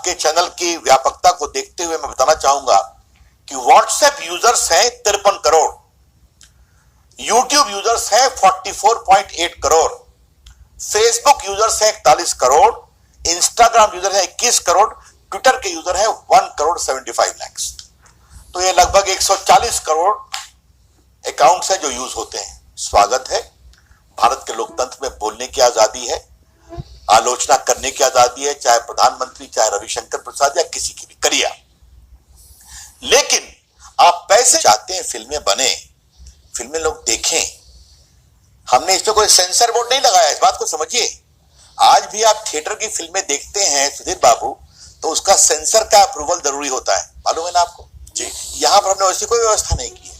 आपके चैनल की व्यापकता को देखते हुए मैं बताना चाहूंगा कि व्हाट्सएप यूजर्स हैं 53 करोड़, यूट्यूब यूजर्स हैं 44.8 करोड़, फेसबुक यूजर्स हैं 41 करोड़, इंस्टाग्राम यूजर है 21 करोड़, ट्विटर के यूजर है 1 करोड़ 75 लाख। तो ये लगभग 140 करोड़ अकाउंट्स हैं जो यूज होते हैं। स्वागत है, भारत के लोकतंत्र में बोलने की आजादी है, आलोचना करने की आजादी है, चाहे प्रधानमंत्री, चाहे रविशंकर प्रसाद या किसी की भी करिए। लेकिन आप पैसे चाहते हैं फिल्में बने, फिल्में लोग देखें। हमने इस पे कोई सेंसर बोर्ड नहीं लगाया, इस बात को समझिए। आज भी आप थिएटर की फिल्में देखते हैं सुधीर बाबू, तो उसका सेंसर का अप्रूवल जरूरी होता है, मालूम है ना आपको जी। यहां पर हमने वैसी कोई व्यवस्था नहीं की है।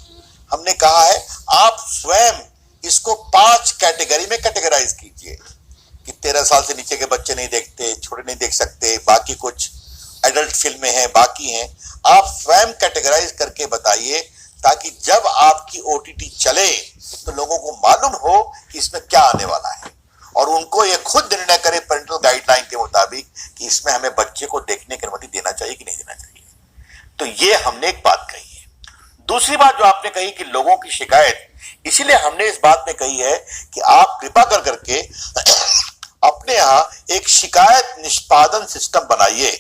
हमने कहा है आप स्वयं इसको 5 कैटेगरी में कैटेगराइज कीजिए कि 13 साल से नीचे के बच्चे नहीं देखते, छोटे नहीं देख सकते, बाकी कुछ एडल्ट फिल्में हैं, बाकी हैं। आप स्वयं कैटेगराइज करके बताइए ताकि जब आपकी ओटीटी चले तो लोगों को मालूम हो कि इसमें क्या आने वाला है और उनको ये खुद निर्णय करे पेरेंटल गाइडलाइन के मुताबिक कि इसमें हमें बच्चे को देखने की अनुमति देना चाहिए कि नहीं देना चाहिए। तो ये हमने एक बात कही है। दूसरी बात जो आपने कही कि लोगों की शिकायत, इसीलिए हमने इस बात में कही है कि आप कृपा कर करके अपने यहां एक शिकायत निष्पादन सिस्टम बनाइए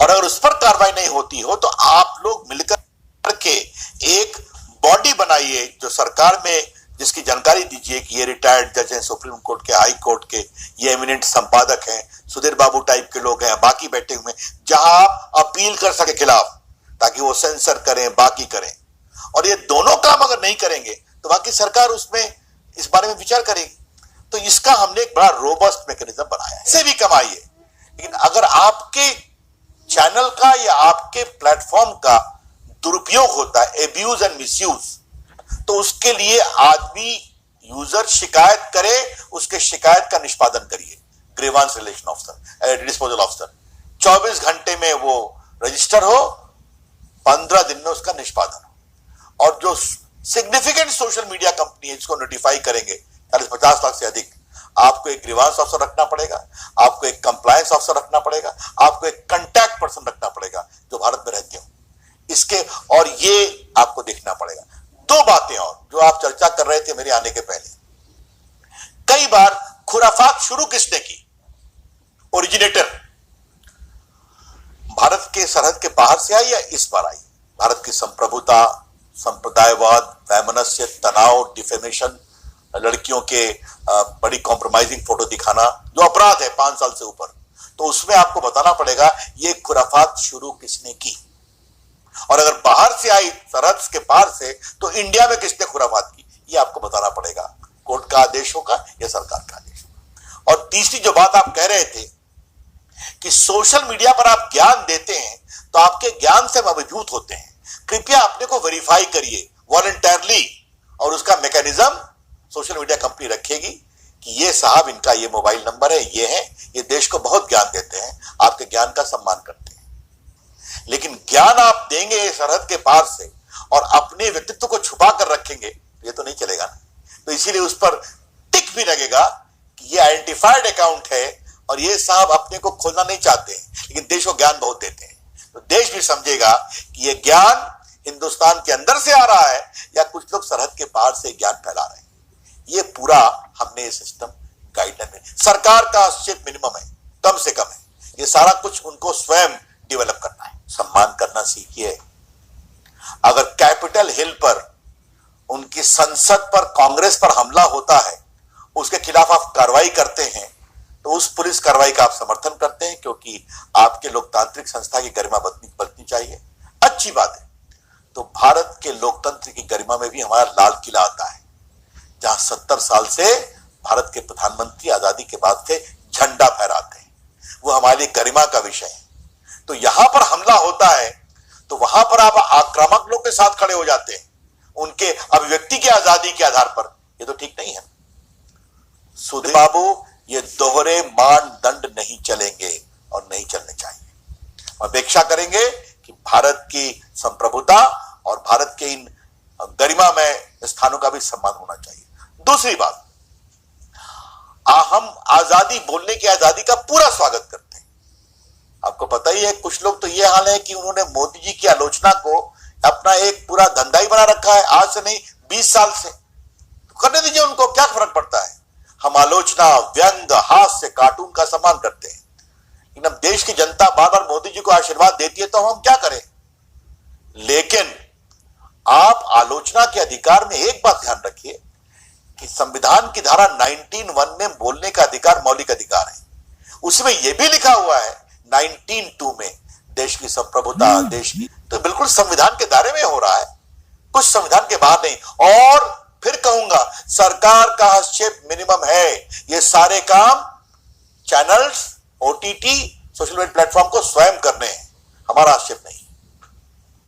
और अगर उस पर कार्रवाई नहीं होती हो तो आप लोग मिलकर के एक बॉडी बनाइए जो सरकार में, जिसकी जानकारी दीजिए कि ये रिटायर्ड जज हैं सुप्रीम कोर्ट के, हाई कोर्ट के, ये एमिनेंट संपादक हैं, सुधीर बाबू टाइप के लोग हैं, बाकी बैठे हुए, जहां आप अपील कर सके खिलाफ ताकि वो सेंसर करें, बाकी करें। और ये दोनों काम अगर नहीं करेंगे तो बाकी सरकार उसमें इस बारे में विचार करेगी। तो इसका हमने एक बड़ा रोबस्ट मैकेनिज्म बनाया है। इससे भी कमाइए, लेकिन अगर आपके चैनल का या आपके प्लेटफॉर्म का दुरुपयोग होता है, एब्यूज एंड मिसयूज, तो उसके लिए आदमी यूजर शिकायत करे, उसके शिकायत का निष्पादन करिए। Grievance relation officer, disposal officer 24 घंटे में वो रजिस्टर हो, 15 दिन में उसका निष्पादन हो। और जो सिग्निफिकेंट सोशल मीडिया कंपनी है जिसको नोटिफाई करेंगे 40-50 लाख से अधिक, आपको एक ग्रीवांस ऑफिसर रखना पड़ेगा, आपको एक कंप्लायंस ऑफिसर रखना पड़ेगा, आपको एक कांटेक्ट पर्सन रखना पड़ेगा जो भारत में रहते हो इसके, और ये आपको देखना पड़ेगा। 2 बातें और जो आप चर्चा कर रहे थे मेरे आने के पहले, कई बार खुराफात शुरू किसने की? ओरिजिनेटर भारत के सरहद के बाहर से आई या इस बार आई? भारत की संप्रभुता, संप्रदायवाद, वैमनस्य, तनाव, डिफेमेशन, लड़कियों के बड़ी कॉम्प्रोमाइजिंग फोटो दिखाना जो अपराध है 5 साल से ऊपर, तो उसमें आपको बताना पड़ेगा ये खुराफात शुरू किसने की। और अगर बाहर से आई, सरहद के पार से, तो इंडिया में किसने खुराफात की, ये आपको बताना पड़ेगा। कोर्ट का आदेश होगा या सरकार का आदेश होगा। और तीसरी जो बात आप कह रहे थे कि सोशल मीडिया पर आप ज्ञान देते हैं तो आपके ज्ञान से हम अभिभूत होते हैं, कृपया अपने को वेरीफाई करिए वॉलंटरली, और उसका मैकेनिज्म सोशल मीडिया कंपनी रखेगी कि ये साहब, इनका ये मोबाइल नंबर है, ये है, ये देश को बहुत ज्ञान देते हैं, आपके ज्ञान का सम्मान करते हैं। लेकिन ज्ञान आप देंगे सरहद के पार से और अपने व्यक्तित्व को छुपा कर रखेंगे, ये तो नहीं चलेगा ना। तो इसीलिए उस पर टिक भी लगेगा कि ये आइडेंटिफाइड अकाउंट है और ये साहब अपने को खोलना नहीं चाहते हैं, लेकिन देश को ज्ञान बहुत देते हैं। तो देश भी समझेगा कि ये ज्ञान हिंदुस्तान के अंदर से आ रहा है या कुछ लोग सरहद के पार से ज्ञान फैला रहे हैं। ये पूरा हमने ये सिस्टम गाइडलाइन में, सरकार का हस्तक्षेप मिनिमम है, कम से कम है, ये सारा कुछ उनको स्वयं डेवलप करना है। सम्मान करना सीखिए। अगर कैपिटल हिल पर उनकी संसद पर, कांग्रेस पर हमला होता है, उसके खिलाफ आप कार्रवाई करते हैं, तो उस पुलिस कार्रवाई का आप समर्थन करते हैं क्योंकि आपके लोकतांत्रिक संस्था की गरिमा बरतनी चाहिए, अच्छी बात है। तो भारत के लोकतंत्र की गरिमा में भी हमारा लाल किला आता है, जहां 70 साल से भारत के प्रधानमंत्री आजादी के बाद से झंडा फहराते हैं, वो हमारे लिए गरिमा का विषय है। तो यहां पर हमला होता है तो वहां पर आप आक्रामक लोग के साथ खड़े हो जाते हैं, उनके अभिव्यक्ति की आजादी के आधार पर, ये तो ठीक नहीं है। सुधीर बाबू, ये दोहरे मानदंड नहीं चलेंगे और नहीं चलने चाहिए। हम अपेक्षा करेंगे कि भारत की संप्रभुता और भारत के इन गरिमामय स्थानों का भी सम्मान होना चाहिए। दूसरी बात, हम आजादी, बोलने की आजादी का पूरा स्वागत करते हैं, पता ही है, कुछ लोग तो ये हाल है कि उन्होंने मोदी जी की आलोचना को अपना एक पूरा धंधा ही बना रखा है, आज से नहीं 20 साल से। तो करने दीजिए उनको, क्या फर्क पड़ता है। हम आलोचना, व्यंग, हास्य, कार्टून का सम्मान करते हैं, लेकिन अब देश की जनता बार बार मोदी जी को आशीर्वाद देती है तो हम क्या करें। लेकिन आप आलोचना के अधिकार में एक बात ध्यान रखिए कि संविधान की धारा 19(1) में बोलने का अधिकार मौलिक अधिकार है। उसमें यह भी लिखा हुआ है 19(2) में देश की संप्रभुता, देश की, तो बिल्कुल संविधान के दायरे में हो रहा है, कुछ संविधान के बाहर नहीं। और फिर कहूंगा, सरकार का हस्तक्षेप मिनिमम है। ये सारे काम channels, OTT, social media platform को स्वयं करने हैं, हमारा हस्तक्षेप नहीं।